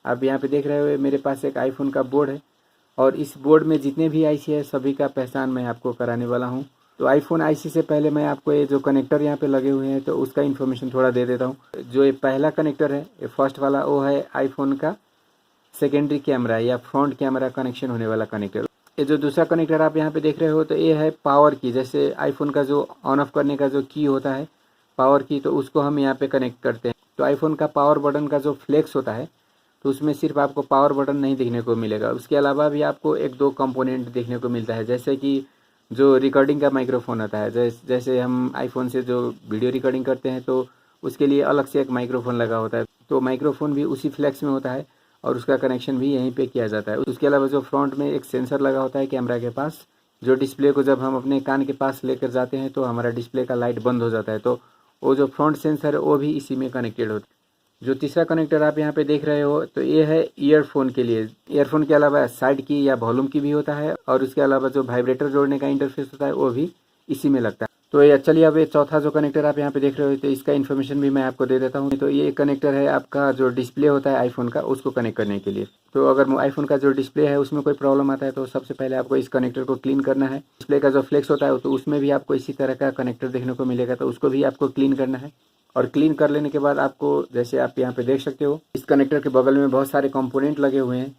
आप यहाँ पे देख रहे हो मेरे पास एक आईफोन का बोर्ड है और इस बोर्ड में जितने भी आईसी है सभी का पहचान मैं आपको कराने वाला हूँ। तो आईफोन आईसी से पहले मैं आपको ये जो कनेक्टर यहाँ पे लगे हुए हैं तो उसका इन्फॉर्मेशन थोड़ा दे देता हूँ। जो ये पहला कनेक्टर है, ये फर्स्ट वाला, वो है आईफोन का सेकेंडरी कैमरा या फ्रंट कैमरा कनेक्शन होने वाला कनेक्टर। ये जो दूसरा कनेक्टर आप यहाँ पे देख रहे हो तो ये है पावर की। जैसे आईफोन का जो ऑन ऑफ करने का जो की होता है पावर की, तो उसको हम यहाँ पे कनेक्ट करते हैं। तो आईफोन का पावर बटन का जो फ्लेक्स होता है तो उसमें सिर्फ आपको पावर बटन नहीं देखने को मिलेगा, उसके अलावा भी आपको एक दो कंपोनेंट देखने को मिलता है। जैसे कि जो रिकॉर्डिंग का माइक्रोफोन आता है, जैसे हम आईफोन से जो वीडियो रिकॉर्डिंग करते हैं तो उसके लिए अलग से एक माइक्रोफोन लगा होता है, तो माइक्रोफोन भी उसी फ्लेक्स में होता है और उसका कनेक्शन भी यहीं पे किया जाता है। उसके अलावा जो फ्रंट में एक सेंसर लगा होता है कैमरा के पास, जो डिस्प्ले को जब हम अपने कान के पास लेकर जाते हैं तो हमारा डिस्प्ले का लाइट बंद हो जाता है, तो वो जो फ्रंट सेंसर है वो भी इसी में कनेक्टेड होता है। जो तीसरा कनेक्टर आप यहाँ पे देख रहे हो तो ये है ईयरफोन के लिए। ईयरफोन के अलावा साइड की या वॉल्यूम की भी होता है और उसके अलावा जो वाइब्रेटर जोड़ने का इंटरफेस होता है वो भी इसी में लगता है। तो ये चलिए अब ये चौथा जो कनेक्टर आप यहाँ पे देख रहे हो तो इसका इन्फॉर्मेशन भी मैं आपको दे देता हूँ। तो ये कनेक्टर है आपका जो डिस्प्ले होता है आईफोन का, उसको कनेक्ट करने के लिए। तो अगर आईफोन का जो डिस्प्ले है उसमें कोई प्रॉब्लम आता है तो सबसे पहले आपको इस कनेक्टर को क्लीन करना है। डिस्प्ले का जो फ्लेक्स होता है तो उसमें भी आपको इसी तरह का कनेक्टर देखने को मिलेगा, तो उसको भी आपको क्लीन करना है। और क्लीन कर लेने के बाद आपको, जैसे आप यहाँ पे देख सकते हो, इस कनेक्टर के बगल में बहुत सारे कंपोनेंट लगे हुए हैं,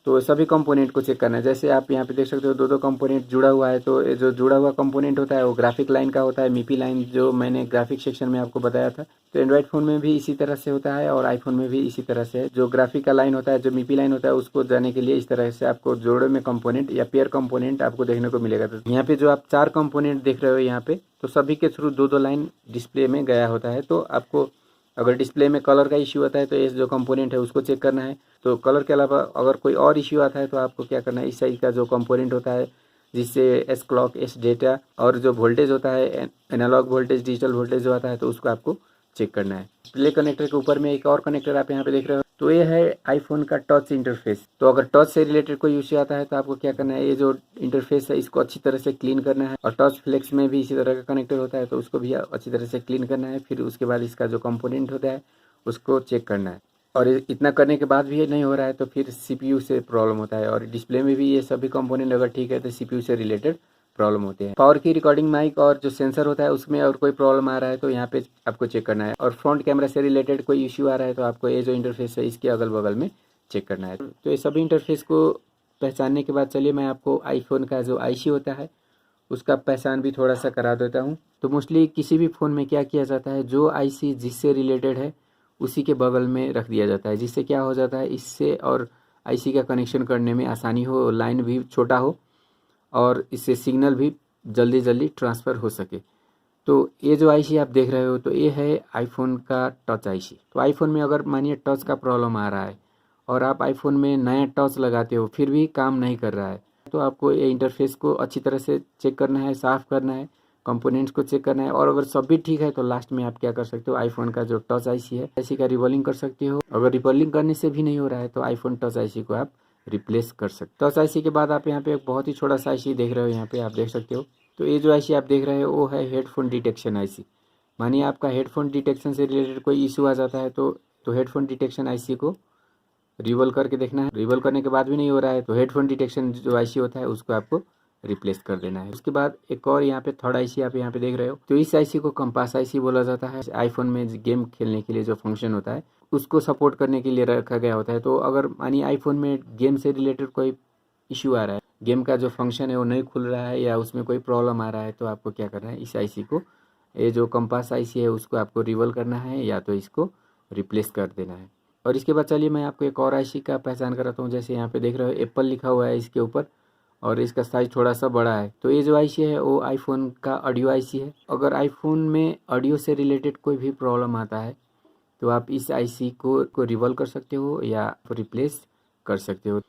तो सभी कंपोनेंट को चेक करना है। जैसे आप यहाँ पे देख सकते हो दो दो कंपोनेंट जुड़ा हुआ है, तो ये जो जुड़ा हुआ कंपोनेंट होता है वो ग्राफिक लाइन का होता है, मीपी लाइन, जो मैंने ग्राफिक सेक्शन में आपको बताया था। तो एंड्रॉइड फ़ोन में भी इसी तरह से होता है और आईफोन में भी इसी तरह से है। जो ग्राफिक का लाइन होता है, जो मीपी लाइन होता है, उसको जाने के लिए इस तरह से आपको जोड़े में कंपोनेंट या पेयर कंपोनेंट आपको देखने को मिलेगा। तो यहाँ पे जो आप 4 कंपोनेंट देख रहे हो यहाँ पे, तो सभी के थ्रू दो दो लाइन डिस्प्ले में गया होता है। तो आपको अगर डिस्प्ले में कलर का इश्यू आता है तो ये जो कंपोनेंट है उसको चेक करना है। तो कलर के अलावा अगर कोई और इश्यू आता है तो आपको क्या करना है, इस साइज का जो कंपोनेंट होता है जिससे एस क्लॉक, एस डेटा और जो वोल्टेज होता है एनालॉग वोल्टेज, डिजिटल वोल्टेज जो आता है, तो उसको आपको चेक करना है। डिस्प्ले कनेक्टर के ऊपर में एक और कनेक्टर आप यहाँ पे देख रहे हो, तो ये है आईफोन का टच इंटरफेस। तो अगर टच से रिलेटेड कोई इश्यू आता है तो आपको क्या करना है, ये जो इंटरफेस है इसको अच्छी तरह से क्लीन करना है। और टच फ्लेक्स में भी इसी तरह का कनेक्टर होता है, तो उसको भी अच्छी तरह से क्लीन करना है। फिर उसके बाद इसका जो कंपोनेंट होता है उसको चेक करना है। और इतना करने के बाद भी ये नहीं हो रहा है तो फिर सीपीयू से प्रॉब्लम होता है। और डिस्प्ले में भी ये सभी कंपोनेंट अगर ठीक है तो सीपीयू से रिलेटेड प्रॉब्लम होते हैं। पावर की, रिकॉर्डिंग माइक और जो सेंसर होता है उसमें और कोई प्रॉब्लम आ रहा है तो यहाँ पे आपको चेक करना है। और फ्रंट कैमरा से रिलेटेड कोई इश्यू आ रहा है तो आपको ये जो इंटरफेस है इसके अगल बगल में चेक करना है। तो ये सभी इंटरफेस को पहचानने के बाद चलिए मैं आपको आईफोन का जो आईसी होता है उसका पहचान भी थोड़ा सा करा देता हूँ। तो मोस्टली किसी भी फ़ोन में क्या किया जाता है, जो आईसी जिससे रिलेटेड है उसी के बगल में रख दिया जाता है, जिससे क्या हो जाता है, इससे और आईसी का कनेक्शन करने में आसानी हो, लाइन भी छोटा हो और इससे सिग्नल भी जल्दी जल्दी ट्रांसफ़र हो सके। तो ये जो आईसी आप देख रहे हो तो ये है आईफोन का टच आईसी। तो आईफोन में अगर मानिए टच का प्रॉब्लम आ रहा है और आप आईफोन में नया टच लगाते हो फिर भी काम नहीं कर रहा है, तो आपको ये इंटरफेस को अच्छी तरह से चेक करना है, साफ़ करना है, कंपोनेंट्स को चेक करना है। और अगर सब भी ठीक है तो लास्ट में आप क्या कर सकते हो, आईफोन का जो टच आईसी है आईसी का रिबॉलिंग कर सकते हो। अगर रिबॉलिंग करने से भी नहीं हो रहा है तो आईफोन टच आईसी को आप रिप्लेस कर सकते हो। टच आईसी के बाद आप यहाँ पे एक बहुत ही छोटा सा आईसी देख रहे हो, यहाँ पे आप देख सकते हो। तो ये जो आईसी आप देख रहे हो वो है हेडफोन डिटेक्शन आईसी। मानिए आपका हेडफोन डिटेक्शन से रिलेटेड कोई इशू आ जाता है तो हेडफोन डिटेक्शन आईसी को रिवॉल्व करके देखना है। रिवॉल्व करने के बाद भी नहीं हो रहा है तो हेडफोन डिटेक्शन जो आईसी होता है उसको आपको रिप्लेस कर देना है। उसके बाद एक और यहाँ पे थर्ड आईसी आप यहाँ पे देख रहे हो, तो इस आईसी को कंपास आईसी बोला जाता है। आईफोन में गेम खेलने के लिए जो फंक्शन होता है उसको सपोर्ट करने के लिए रखा गया होता है। तो अगर मानिए आईफोन में गेम से रिलेटेड कोई इशू आ रहा है, गेम का जो फंक्शन है वो नहीं खुल रहा है या उसमें कोई प्रॉब्लम आ रहा है, तो आपको क्या करना है, इस आईसी को, ये जो कंपास आईसी है उसको आपको रिवॉल्व करना है या तो इसको रिप्लेस कर देना है। और इसके बाद चलिए मैं आपको एक और आईसी का पहचान कराता हूँ। जैसे यहाँ पे देख रहे हो एप्पल लिखा हुआ है इसके ऊपर और इसका साइज़ थोड़ा सा बड़ा है। तो ये जो आईसी है वो आईफोन का ऑडियो आईसी है। अगर आईफोन में ऑडियो से रिलेटेड कोई भी प्रॉब्लम आता है तो आप इस आईसी को रिवॉल्व कर सकते हो या रिप्लेस कर सकते हो।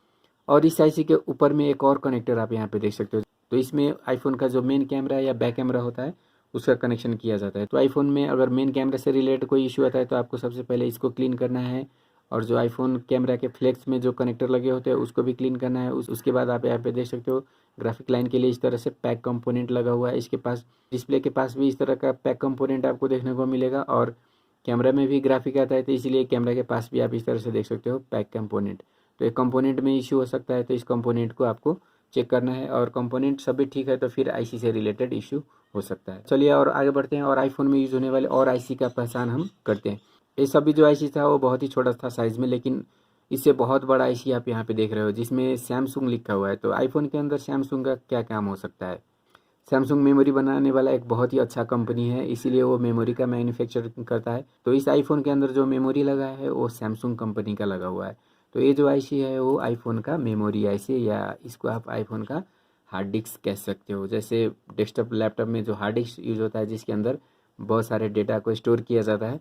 और इस आईसी के ऊपर में एक और कनेक्टर आप यहाँ पे देख सकते हो। तो इसमें आईफोन का जो मेन कैमरा या बैक कैमरा होता है उसका कनेक्शन किया जाता है। तो आईफोन में अगर मेन कैमरा से रिलेटेड कोई इशू आता है तो आपको सबसे पहले इसको क्लीन करना है। और जो आईफोन कैमरा के फ्लेक्स में जो कनेक्टर लगे होते हैं उसको भी क्लीन करना है। उसके बाद आप यहाँ पे देख सकते हो ग्राफिक लाइन के लिए इस तरह से पैक कंपोनेंट लगा हुआ है। इसके पास डिस्प्ले के पास भी इस तरह का पैक कंपोनेंट आपको देखने को मिलेगा। और कैमरा में भी ग्राफिक आता है, तो इसीलिए कैमरा के पास भी आप इस तरह से देख सकते हो पैक कंपोनेंट। तो एक कंपोनेंट में इश्यू हो सकता है, तो इस कंपोनेंट को आपको चेक करना है, और कंपोनेंट सभी ठीक है तो फिर आईसी से रिलेटेड इश्यू हो सकता है। चलिए और आगे बढ़ते हैं और आईफोन में यूज़ होने वाले और आईसी का पहचान हम करते हैं। ये सभी जो आईसी था वो बहुत ही छोटा था साइज़ में, लेकिन इससे बहुत बड़ा आईसी आप यहाँ पे देख रहे हो जिसमें सैमसंग लिखा हुआ है। तो आईफोन के अंदर सैमसंग का क्या काम हो सकता है? सैमसंग मेमोरी बनाने वाला एक बहुत ही अच्छा कंपनी है, इसीलिए वो मेमोरी का मैन्युफैक्चरिंग करता है। तो इस आईफोन के अंदर जो मेमोरी लगा है वो सैमसंग कंपनी का लगा हुआ है। तो ये जो आईसी है वो आईफोन का मेमोरी आईसी, या इसको आप आईफोन का हार्ड डिस्क कह सकते हो। जैसे डेस्कटॉप लैपटॉप में जो हार्ड डिस्क यूज़ होता है जिसके अंदर बहुत सारे डेटा को स्टोर किया जाता है,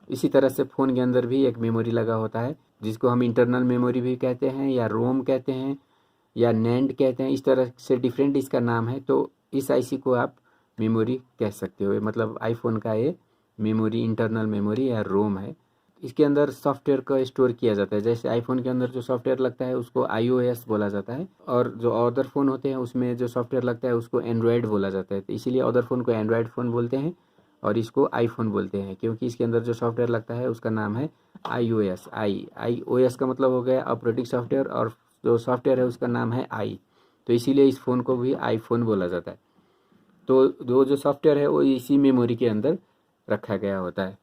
इसी तरह से फ़ोन के अंदर भी एक मेमोरी लगा होता है जिसको हम इंटरनल मेमोरी भी कहते हैं, या रोम कहते हैं, या नैंड कहते हैं। इस तरह से डिफरेंट इसका नाम है। तो इस आईसी को आप मेमोरी कह सकते हो, मतलब आईफोन का ये मेमोरी इंटरनल मेमोरी या रोम है। इसके अंदर सॉफ्टवेयर को स्टोर किया जाता है। जैसे आईफोन के अंदर जो सॉफ्टवेयर लगता है उसको iOS बोला जाता है, और जो अदर फ़ोन होते हैं उसमें जो सॉफ्टवेयर लगता है उसको एंड्रॉयड बोला जाता है। तो इसीलिए अदर फ़ोन को एंड्रॉयड फ़ोन बोलते हैं और इसको आईफोन बोलते हैं, क्योंकि इसके अंदर जो सॉफ्टवेयर लगता है उसका नाम है iOS। iOS का मतलब हो गया ऑपरेटिंग सॉफ्टवेयर, और जो सॉफ्टवेयर है उसका नाम है आई। तो इसीलिए इस फ़ोन को भी आईफोन बोला जाता है। तो जो सॉफ्टवेयर है वो इसी मेमोरी के अंदर रखा गया होता है।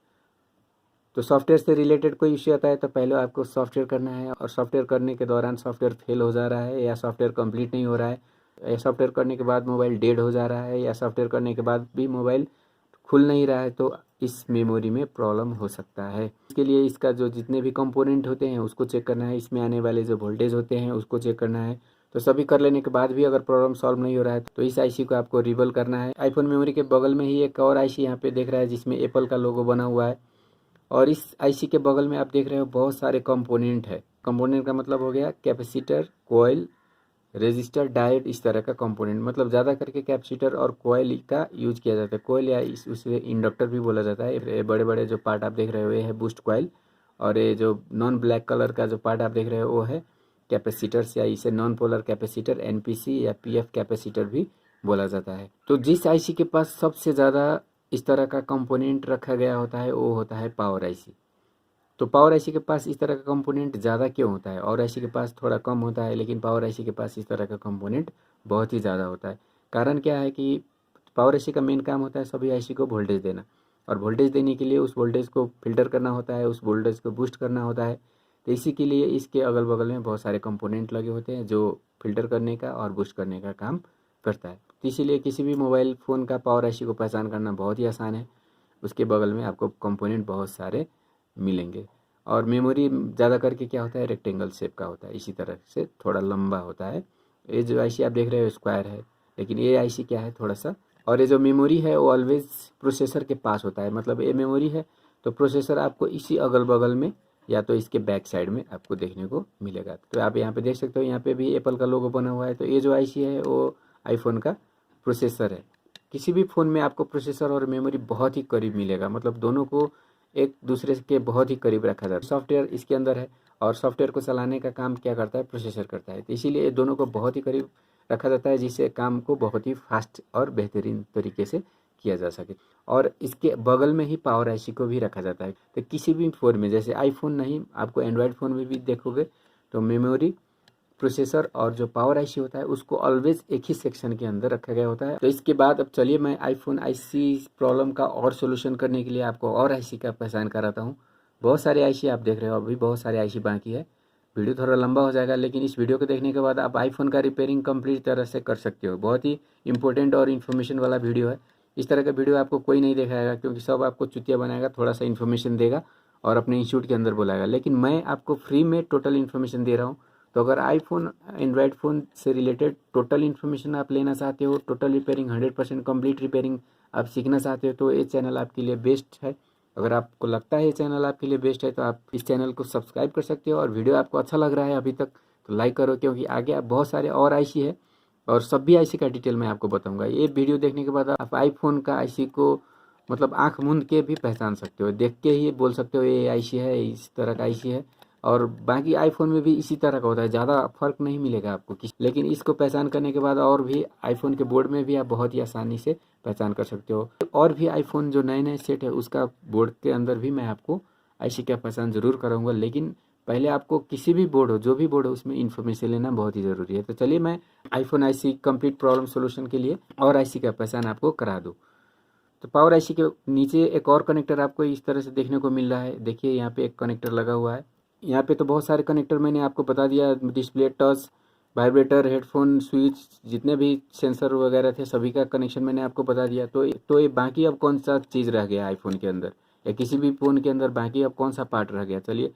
तो सॉफ्टवेयर से रिलेटेड कोई इश्यू आता है तो पहले आपको सॉफ्टवेयर करना है, और सॉफ्टवेयर करने के दौरान सॉफ्टवेयर फेल हो जा रहा है, या सॉफ्टवेयर कंप्लीट नहीं हो रहा है, या सॉफ्टवेयर करने के बाद मोबाइल डेड हो जा रहा है, या सॉफ्टवेयर करने के बाद भी मोबाइल खुल नहीं रहा है, तो इस मेमोरी में प्रॉब्लम हो सकता है। इसके लिए इसका जो जितने भी कंपोनेंट होते हैं उसको चेक करना है, इसमें आने वाले जो वोल्टेज होते हैं उसको चेक करना है। तो सभी कर लेने के बाद भी अगर प्रॉब्लम सॉल्व नहीं हो रहा है तो इस आईसी को आपको रिबल करना है। आईफोन मेमोरी के बगल में ही एक और आईसी यहाँ पे देख रहा है जिसमें एप्पल का लोगो बना हुआ है, और इस आईसी के बगल में आप देख रहे हो बहुत सारे कंपोनेंट है। कंपोनेंट का मतलब हो गया कैपेसिटर, कोयल, रेजिस्टर, डायोड, इस तरह का कंपोनेंट। मतलब ज़्यादा करके कैपेसिटर और कोयल का यूज किया जाता है। कोयल या उसे इंडक्टर भी बोला जाता है। ये बड़े बड़े जो पार्ट आप देख रहे हो ये है बूस्ट कोयल, और ये जो नॉन ब्लैक कलर का जो पार्ट आप देख रहे हो वो है कैपेसिटर्स, या इसे नॉन पोलर कैपेसिटर, एनपीसी या पीएफ कैपेसिटर भी बोला जाता है। तो जिस आईसी के पास सबसे ज़्यादा इस तरह का कंपोनेंट रखा गया होता है वो होता है पावर आईसी। तो पावर आईसी के पास इस तरह का कंपोनेंट ज़्यादा क्यों होता है? और आईसी के पास थोड़ा कम होता है, लेकिन पावर आईसी के पास इस तरह का कंपोनेंट बहुत ही ज़्यादा होता है। कारण क्या है कि पावर आईसी का मेन काम होता है सभी आईसी को वोल्टेज देना, और वोल्टेज देने के लिए उस वोल्टेज को फिल्टर करना होता है, उस वोल्टेज को बूस्ट करना होता है। तो इसी के लिए इसके अगल बगल में बहुत सारे कंपोनेंट लगे होते हैं जो फिल्टर करने का और बूस्ट करने का काम करता है। तो इसीलिए किसी भी मोबाइल फ़ोन का पावर आईसी को पहचान करना बहुत ही आसान है। उसके बगल में आपको कंपोनेंट बहुत सारे मिलेंगे। और मेमोरी ज़्यादा करके क्या होता है, रेक्टेंगल शेप का होता है, इसी तरह से थोड़ा लंबा होता है। ये जो आईसी आप देख रहे हो स्क्वायर है, लेकिन ये आईसी क्या है थोड़ा सा। और ये जो मेमोरी है वो ऑलवेज प्रोसेसर के पास होता है। मतलब ये मेमोरी है तो प्रोसेसर आपको इसी अगल बगल में या तो इसके बैक साइड में आपको देखने को मिलेगा। तो आप यहाँ पे देख सकते हो, यहाँ पे भी एप्पल का लोगो बना हुआ है। तो ये जो आईसी है वो आईफोन का प्रोसेसर है। किसी भी फ़ोन में आपको प्रोसेसर और मेमोरी बहुत ही करीब मिलेगा, मतलब दोनों को एक दूसरे के बहुत ही करीब रखा जाता है। सॉफ्टवेयर इसके अंदर है और सॉफ्टवेयर को चलाने का काम क्या करता है, प्रोसेसर करता है। तो इसीलिए ये दोनों को बहुत ही करीब रखा जाता है जिससे काम को बहुत ही फास्ट और बेहतरीन तरीके से किया जा सके। और इसके बगल में ही पावर आईसी को भी रखा जाता है। तो किसी भी फ़ोन में, जैसे आईफोन नहीं, आपको एंड्रॉयड फ़ोन में भी देखोगे तो मेमोरी, प्रोसेसर और जो पावर आईसी होता है उसको ऑलवेज एक ही सेक्शन के अंदर रखा गया होता है। तो इसके बाद अब चलिए मैं आईफोन आईसी प्रॉब्लम का और सोल्यूशन करने के लिए आपको और आईसी का पहचान कराता हूँ। बहुत सारे आईसी आप देख रहे हो, अभी बहुत सारे आईसी बाकी है। वीडियो थोड़ा लंबा हो जाएगा, लेकिन इस वीडियो को देखने के बाद आप आईफोन का रिपेयरिंग कंप्लीट तरह से कर सकते हो। बहुत ही इंपॉर्टेंट और इन्फॉर्मेशन वाला वीडियो है। इस तरह का वीडियो आपको कोई नहीं दिखाएगा, क्योंकि सब आपको चुतिया बनाएगा, थोड़ा सा इन्फॉर्मेशन देगा और अपने इंस्टीट्यूट के अंदर बुलाएगा। लेकिन मैं आपको फ्री में टोटल इन्फॉर्मेशन दे रहा हूँ। तो अगर आईफोन एंड्रॉयड फ़ोन से रिलेटेड टोटल इन्फॉर्मेशन आप लेना चाहते हो, टोटल रिपेयरिंग 100% कंप्लीट रिपेयरिंग आप सीखना चाहते हो, तो ये चैनल आपके लिए बेस्ट है। अगर आपको लगता है ये चैनल आपके लिए बेस्ट है तो आप इस चैनल को सब्सक्राइब कर सकते हो। और वीडियो आपको अच्छा लग रहा है अभी तक तो लाइक करो, क्योंकि आगे आप बहुत सारे और आईसी है और सभी आईसी का डिटेल मैं आपको बताऊँगा। ये वीडियो देखने के बाद आप आईफोन का आईसी को मतलब आँख मूंद के भी पहचान सकते हो, देख के ही बोल सकते हो ये आईसी है, इस तरह का आईसी है। और बाकी आईफोन में भी इसी तरह का होता है, ज़्यादा फ़र्क नहीं मिलेगा आपको लेकिन इसको पहचान करने के बाद और भी आईफोन के बोर्ड में भी आप बहुत ही आसानी से पहचान कर सकते हो। और भी आईफोन जो नए नए सेट है उसका बोर्ड के अंदर भी मैं आपको आईसी का पहचान ज़रूर कराऊंगा, लेकिन पहले आपको किसी भी बोर्ड हो, जो भी बोर्ड हो, उसमें इन्फॉर्मेशन लेना बहुत ही ज़रूरी है। तो चलिए मैं iPhone IC complete problem solution के लिए और आईसी का पहचान आपको करा दूँ। तो पावर आईसी के नीचे एक और कनेक्टर आपको इस तरह से देखने को मिल रहा है। देखिए यहाँ पे एक कनेक्टर लगा हुआ है। यहाँ पे तो बहुत सारे कनेक्टर मैंने आपको बता दिया, display, touch, vibrator, headphone, switch, जितने भी सेंसर वगैरह थे सभी का कनेक्शन मैंने आपको बता दिया। तो ये बाकी अब कौन सा चीज़ रह गया आईफोन के अंदर या किसी भी फ़ोन के अंदर, बाकी अब कौन सा पार्ट रह गया? चलिए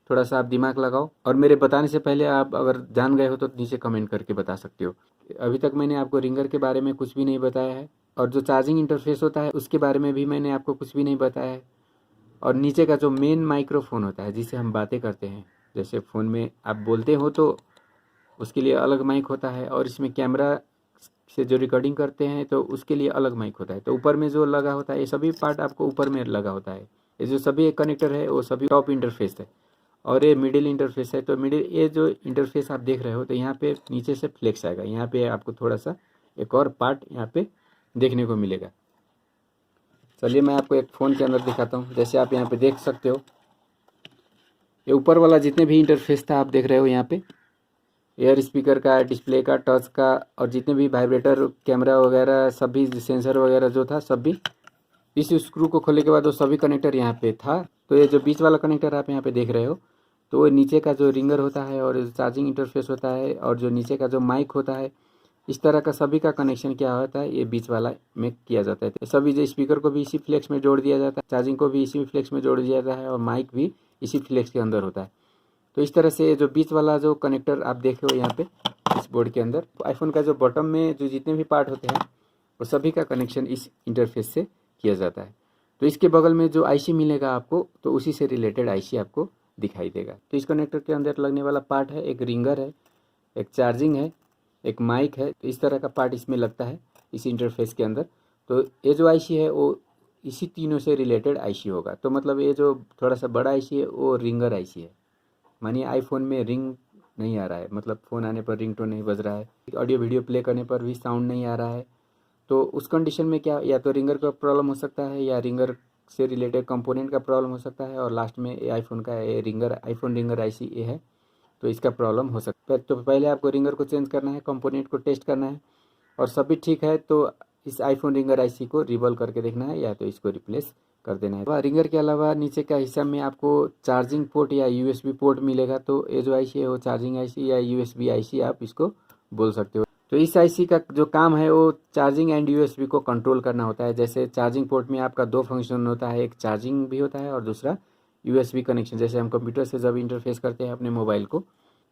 थोड़ा सा आप दिमाग लगाओ और मेरे बताने से पहले आप अगर जान गए हो तो नीचे कमेंट करके बता सकते हो। अभी तक मैंने आपको रिंगर के बारे में कुछ भी नहीं बताया है और जो चार्जिंग इंटरफेस होता है उसके बारे में भी मैंने आपको कुछ भी नहीं बताया है। और नीचे का जो मेन माइक्रोफोन होता है जिससे हम बातें करते हैं, जैसे फ़ोन में आप बोलते हो तो उसके लिए अलग माइक होता है, और इसमें कैमरा से जो रिकॉर्डिंग करते हैं तो उसके लिए अलग माइक होता है। तो ऊपर में जो लगा होता है ये सभी पार्ट आपको ऊपर में लगा होता है। ये जो सभी कनेक्टर है वो सभी टॉप इंटरफेस है और ये मिडिल इंटरफेस है। तो मिडिल ये जो इंटरफेस आप देख रहे हो तो यहाँ पे नीचे से फ्लेक्स आएगा, यहाँ पे आपको थोड़ा सा एक और पार्ट यहाँ पे देखने को मिलेगा। चलिए मैं आपको एक फ़ोन के अंदर दिखाता हूँ। जैसे आप यहाँ पे देख सकते हो ये ऊपर वाला जितने भी इंटरफेस था आप देख रहे हो, यहाँ पे एयर स्पीकर का, डिस्प्ले का, टच का और जितने भी वाइब्रेटर, कैमरा वगैरह सभी सेंसर वगैरह जो था सब भी इस स्क्रू को खोलने के बाद वो सभी कनेक्टर यहाँ पे था। तो ये जो बीच वाला कनेक्टर आप यहाँ पे देख रहे हो तो वो नीचे का जो रिंगर होता है और चार्जिंग इंटरफेस होता है और जो नीचे का जो माइक होता है, इस तरह का सभी का कनेक्शन क्या होता है ये बीच वाला में किया जाता है। तो सभी जो स्पीकर को भी इसी फ्लेक्स में जोड़ दिया जाता है, चार्जिंग को भी इसी फ्लेक्स में जोड़ दिया जाता है और माइक भी इसी फ्लेक्स के अंदर होता है। तो इस तरह से जो बीच वाला जो कनेक्टर आप देखे हो यहाँ पे इस बोर्ड के अंदर, आईफोन का जो बॉटम में जो जितने भी पार्ट होते हैं वो सभी का कनेक्शन इस इंटरफेस से किया जाता है। तो इसके बगल में जो आईसी मिलेगा आपको तो उसी से रिलेटेड आईसी आपको दिखाई देगा। तो इस कनेक्टर के अंदर लगने वाला पार्ट है, एक रिंगर है, एक चार्जिंग है, एक माइक है। तो इस तरह का पार्ट इसमें लगता है इस इंटरफेस के अंदर। तो ये जो आईसी है वो इसी तीनों से रिलेटेड आईसी होगा। तो मतलब ये जो थोड़ा सा बड़ा आईसी है वो रिंगर आईसी है। मानिए आईफोन में रिंग नहीं आ रहा है, मतलब फ़ोन आने पर रिंगटोन नहीं बज रहा है, ऑडियो वीडियो प्ले करने पर भी साउंड नहीं आ रहा है। तो उस कंडीशन में क्या, या तो रिंगर का प्रॉब्लम हो सकता है या रिंगर से रिलेटेड कंपोनेंट का प्रॉब्लम हो सकता है, और लास्ट में ये आईफोन का ये रिंगर, आईफोन रिंगर आईसी ये है तो इसका प्रॉब्लम हो सकता है। तो पहले आपको रिंगर को चेंज करना है, कंपोनेंट को टेस्ट करना है और सभी ठीक है तो इस आईफोन रिंगर आईसी को रिवॉल्व करके देखना है या तो इसको रिप्लेस कर देना है। रिंगर के अलावा नीचे का हिस्सा में आपको चार्जिंग पोर्ट या यूएसबी पोर्ट मिलेगा। तो ये जो आईसी है वो चार्जिंग आईसी या यूएसबी आईसी आप इसको बोल सकते हो। तो इस आईसी का जो काम है वो चार्जिंग एंड यूएसबी को कंट्रोल करना होता है। जैसे चार्जिंग पोर्ट में आपका दो फंक्शन होता है, एक चार्जिंग भी होता है और दूसरा यूएसबी कनेक्शन। जैसे हम कंप्यूटर से जब इंटरफेस करते हैं अपने मोबाइल को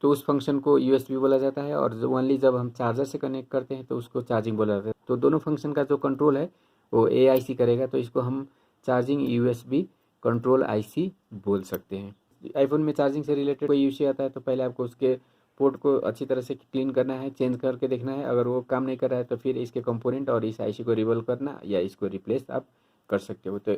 तो उस फंक्शन को यूएसबी बोला जाता है, और ओनली जब हम चार्जर से कनेक्ट करते हैं तो उसको चार्जिंग बोला जाता है। तो दोनों फंक्शन का जो कंट्रोल है वो एआईसी करेगा, तो इसको हम चार्जिंग यूएसबी कंट्रोल आईसी बोल सकते हैं। आईफोन में चार्जिंग से रिलेटेड कोई इश्यू आता है तो पहले आपको उसके पोर्ट को अच्छी तरह से क्लीन करना है, चेंज करके देखना है। अगर वो काम नहीं कर रहा है तो फिर इसके कंपोनेंट और इस आईसी को रिवॉल्व करना या इसको रिप्लेस आप कर सकते हो। तो